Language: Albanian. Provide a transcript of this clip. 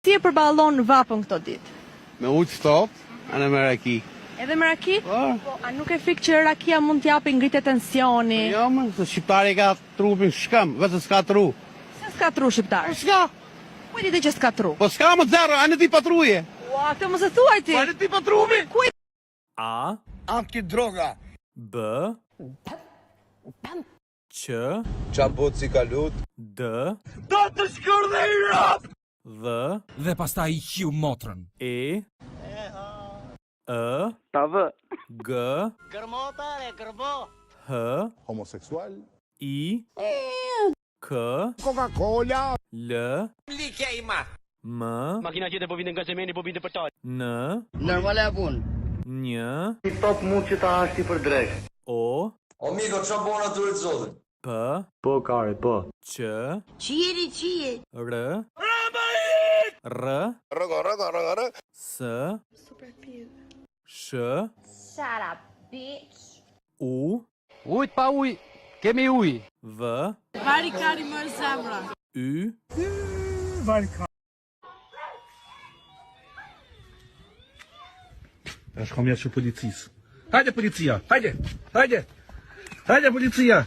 Si e përballon vapën këto ditë? Me ujë shtop, anë me raki. Edhe me raki? Po, A nuk e frikë që rakia mund t'japi ngritje tensioni? jo më, se shqiptari ka trupin shkëm, vetë s'ka tru. Se s'ka tru shqiptar? Po s'ka, Ku e dite që s'ka tru? po s'ka më zero, anë ti patruje. Ua, këtë mos e thuaj ti. Po anë ti patrumi. Ku A, Antidroga. B, Q, Qa bot si kalut? D, Do të shkurdhe i rap! V, Dhe pastaj i qiu motrën. E, Ta vë. G, Gërmotare, gërbo. H, Homoseksual? I, K, Coca-Cola? L, M, Makina qete po vinte nga zemeni, po vinte për talë. N, Normal e pun. Një, Stop mund që ta ashti për drejt. O, O miko, qa bo naturit zotin? P, Po, kare, po. Q, Qiri, qiri. R, R, Rëgo. S, Super pid. Sh, Shut up, bitch. U, Ujt pa uj, kemi uj. V, Vari kari më zemra. Y, Është komja që policisë. Hajde policia, hajde policia.